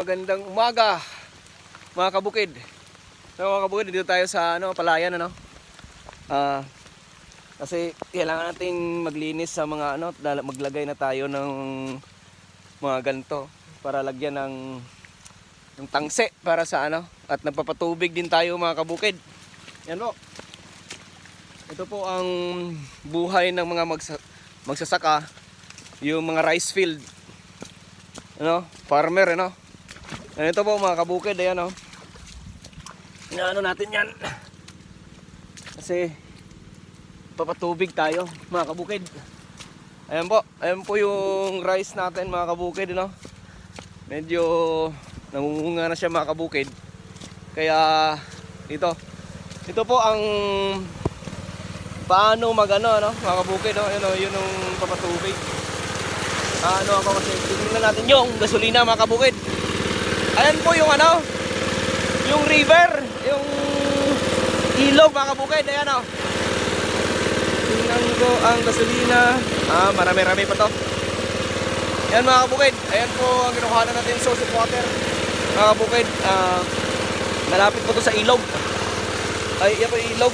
Magandang umaga mga kabukid. So, mga kabukid, dito tayo sa palayan kasi kailangan nating maglinis sa mga maglagay na tayo ng mga ganito para lagyan ng tangse para sa at nagpapatubig din tayo mga kabukid. Yan po. Ito po ang buhay ng mga magsasaka, yung mga rice field. Farmer, Ito po mga kabukid, ayan natin yan. Kasi papatubig tayo mga kabukid. Ayan po yung rice natin mga kabukid, Medyo namumunga na siya mga kabukid. Kaya ito po ang paano mga kabukid, yun yung papatubig. Ako kasi tingnan natin yung gasolina mga kabukid. Ayan po yung yung river, yung ilog mga kabukid. Ayan tingnan ko ang gasolina. Marami-rami pa to. Ayan mga kabukid. Ayan po ang kinukuha natin source of water mga kabukid. Malapit po to sa ilog. Yan po yung ilog.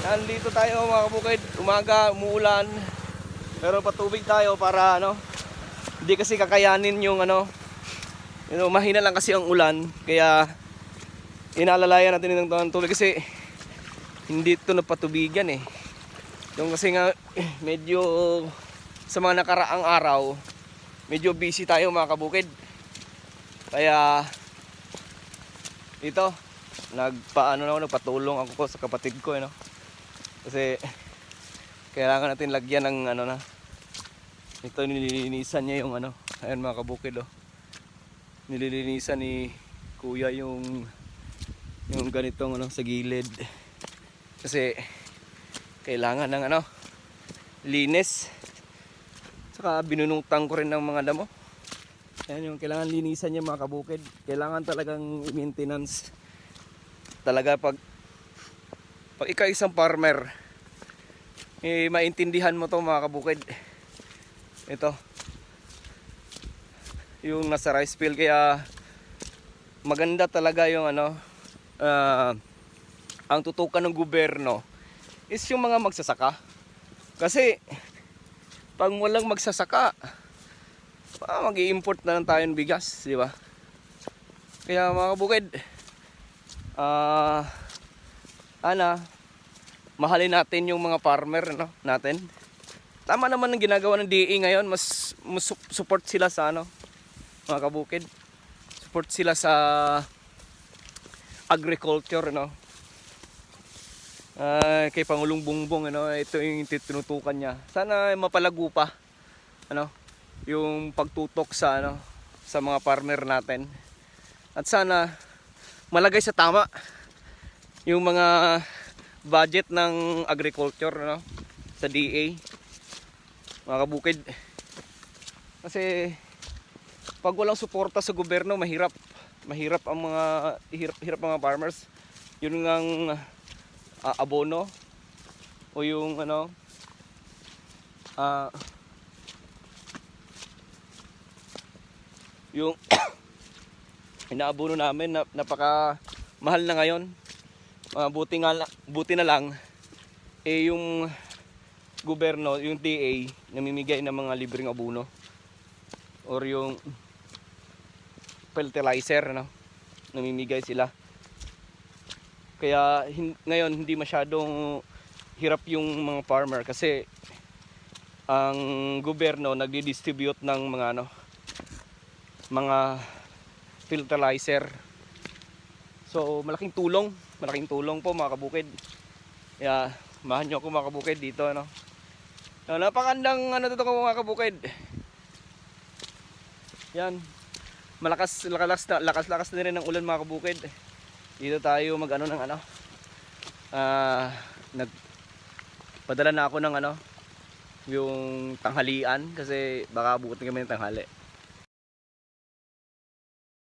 Nandito tayo mga kabukid. Umaga, umuulan. Pero patubig tayo para hindi kasi kakayanin yung mahina lang kasi ang ulan. Kaya inaalalayan natin ng tubig kasi hindi ito napatubigan Yung kasi nga medyo sa mga nakaraang araw medyo busy tayo mga kabukid. Kaya ito nagpatulong ako sa kapatid ko Kasi kailangan natin lagyan ng ito nililinisan niya yung ayan mga kabukid nililinisan ni kuya yung ganitong sa gilid kasi kailangan ng linis. Saka binunutan ko rin ng mga damo. Ayan yung kailangan linisan niya mga kabukid. Kailangan talagang maintenance talaga pag ikaw isang farmer, maintindihan mo to mga kabukid. Ito yung nasa rice field. Kaya maganda talaga yung ang tutukan ng gobyerno is yung mga magsasaka. Kasi pag walang magsasaka, mag-i-import na lang tayo ng bigas, di ba? Kaya mga kabukid, mahalin natin yung mga farmer natin. Tama naman ang ginagawa ng DA ngayon. Mas support sila sa mga kabukid. Support sila sa agriculture kay Pangulong Bongbong ito yung tinutukan niya. Sana mapalago pa yung pagtutok sa sa mga farmer natin. At sana malagay sa tama yung mga budget ng agriculture sa DA mga kabukid. Kasi pag walang suporta sa gobyerno, mahirap ang mga farmers. Yun ngang abono o yung yung inaabono namin napaka mahal na ngayon. Buti na lang yung gobyerno, yung DA namimigay ng mga libreng abono or yung fertilizer namimigay sila. Kaya ngayon hindi masyadong hirap yung mga farmer kasi ang gobyerno nagdi-distribute ng mga fertilizer. So malaking tulong po mga kabukid. Kaya mahan nyo ako mga kabukid dito napakandang dito mga kabukid. Yan, lakas na rin ng ulan mga kabukid. Dito tayo nagpadala na ako ng yung tanghalian kasi baka abutin kami ng tanghali.